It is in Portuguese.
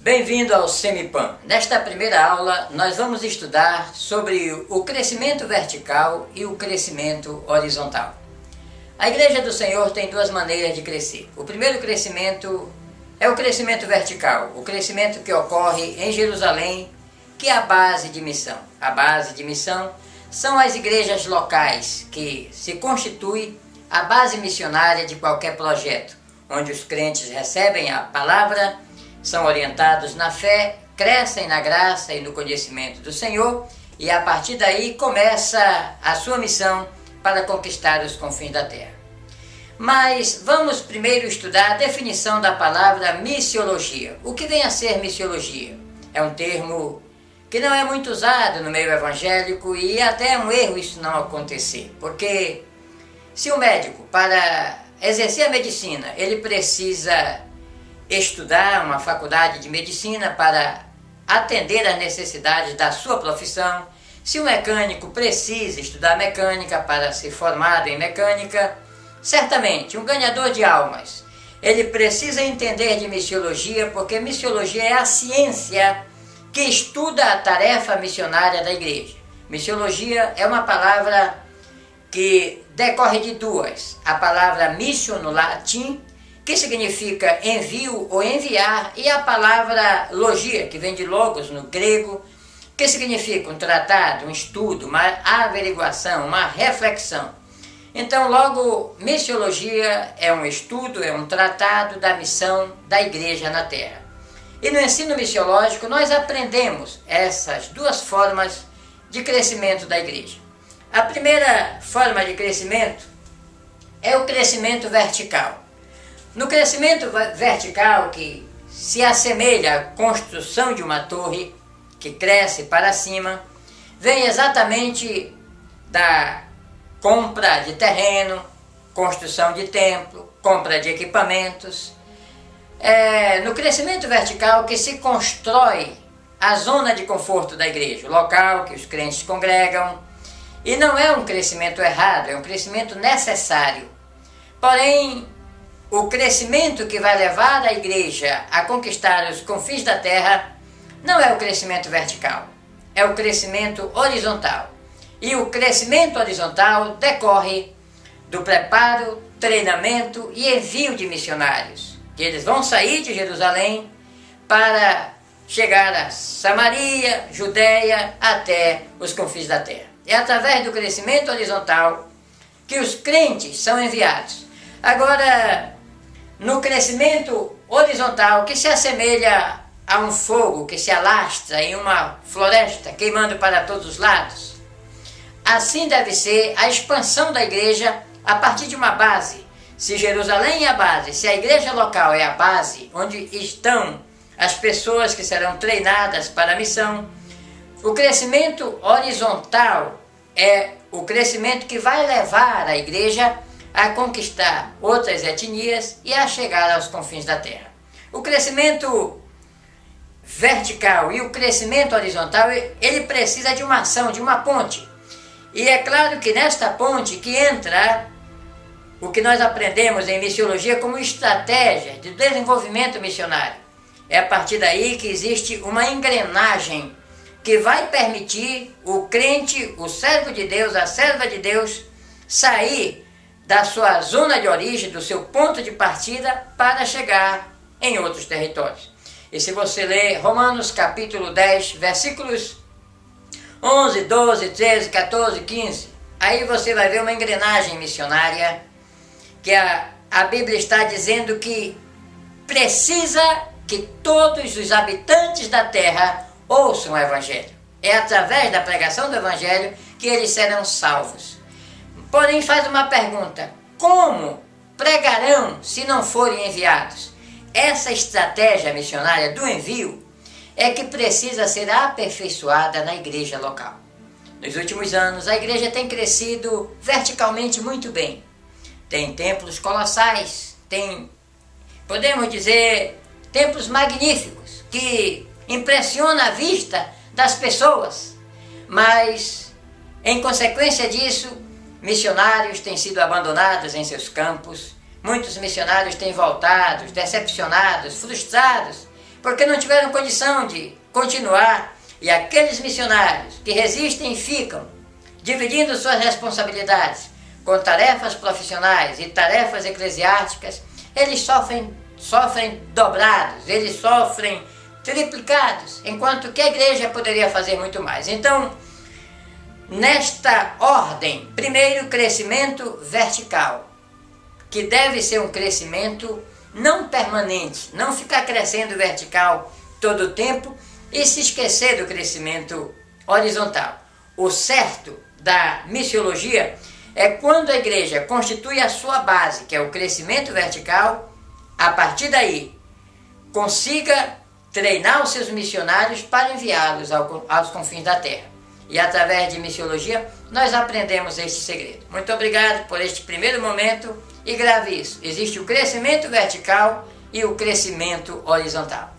Bem-vindo ao Semipan. Nesta primeira aula, nós vamos estudar sobre o crescimento vertical e o crescimento horizontal. A Igreja do Senhor tem duas maneiras de crescer. O primeiro crescimento é o crescimento vertical, o crescimento que ocorre em Jerusalém, que é a base de missão. A base de missão são as igrejas locais, que se constituem a base missionária de qualquer projeto, onde os crentes recebem a palavra, são orientados na fé, crescem na graça e no conhecimento do Senhor, e a partir daí começa a sua missão para conquistar os confins da terra. Mas vamos primeiro estudar a definição da palavra missiologia. O que vem a ser missiologia? É um termo que não é muito usado no meio evangélico e até é um erro isso não acontecer, porque se o médico, para exercer a medicina, ele precisa estudar uma faculdade de medicina para atender às necessidades da sua profissão, se o mecânico precisa estudar mecânica para ser formado em mecânica, certamente um ganhador de almas, ele precisa entender de missiologia, porque missiologia é a ciência que estuda a tarefa missionária da igreja. Missiologia é uma palavra que decorre de duas. A palavra missio no latim, que significa envio ou enviar, e a palavra logia, que vem de logos no grego, que significa um tratado, um estudo, uma averiguação, uma reflexão. Então, logo, missiologia é um estudo, é um tratado da missão da igreja na terra. E no ensino missiológico nós aprendemos essas duas formas de crescimento da igreja. A primeira forma de crescimento é o crescimento vertical. No crescimento vertical, que se assemelha à construção de uma torre que cresce para cima, vem exatamente da compra de terreno, construção de templo, compra de equipamentos. É no crescimento vertical que se constrói a zona de conforto da igreja, o local que os crentes congregam. E não é um crescimento errado, é um crescimento necessário. Porém, o crescimento que vai levar a igreja a conquistar os confins da terra não é o crescimento vertical, é o crescimento horizontal. E o crescimento horizontal decorre do preparo, treinamento e envio de missionários, que eles vão sair de Jerusalém para chegar a Samaria, Judéia, até os confins da terra. É através do crescimento horizontal que os crentes são enviados. Agora, no crescimento horizontal, que se assemelha a um fogo que se alastra em uma floresta, queimando para todos os lados, assim deve ser a expansão da igreja a partir de uma base. Se Jerusalém é a base, se a igreja local é a base, onde estão as pessoas que serão treinadas para a missão, o crescimento horizontal é o crescimento que vai levar a igreja a conquistar outras etnias e a chegar aos confins da terra. O crescimento vertical e o crescimento horizontal, ele precisa de uma ação, de uma ponte. E é claro que nesta ponte que entra o que nós aprendemos em missiologia como estratégia de desenvolvimento missionário. É a partir daí que existe uma engrenagem que vai permitir o crente, o servo de Deus, a serva de Deus, sair da sua zona de origem, do seu ponto de partida, para chegar em outros territórios. E se você ler Romanos capítulo 10, versículos 11, 12, 13, 14, 15, aí você vai ver uma engrenagem missionária, que a Bíblia está dizendo que precisa que todos os habitantes da terra ouçam o Evangelho. É através da pregação do Evangelho que eles serão salvos. Porém, faz uma pergunta: como pregarão se não forem enviados? Essa estratégia missionária do envio é que precisa ser aperfeiçoada na igreja local. Nos últimos anos, a igreja tem crescido verticalmente muito bem. Tem templos colossais, tem, podemos dizer, templos magníficos, que impressionam a vista das pessoas. Mas, em consequência disso, missionários têm sido abandonados em seus campos, muitos missionários têm voltado decepcionados, frustrados, porque não tiveram condição de continuar, e aqueles missionários que resistem e ficam, dividindo suas responsabilidades com tarefas profissionais e tarefas eclesiásticas, eles sofrem dobrados, eles sofrem triplicados, enquanto que a igreja poderia fazer muito mais. Então, nesta ordem, primeiro, crescimento vertical, que deve ser um crescimento não permanente, não ficar crescendo vertical todo o tempo e se esquecer do crescimento horizontal. O certo da missiologia é quando a igreja constitui a sua base, que é o crescimento vertical, a partir daí consiga treinar os seus missionários para enviá-los aos confins da terra. E através de missiologia nós aprendemos este segredo. Muito obrigado por este primeiro momento e grave isso. Existe o crescimento vertical e o crescimento horizontal.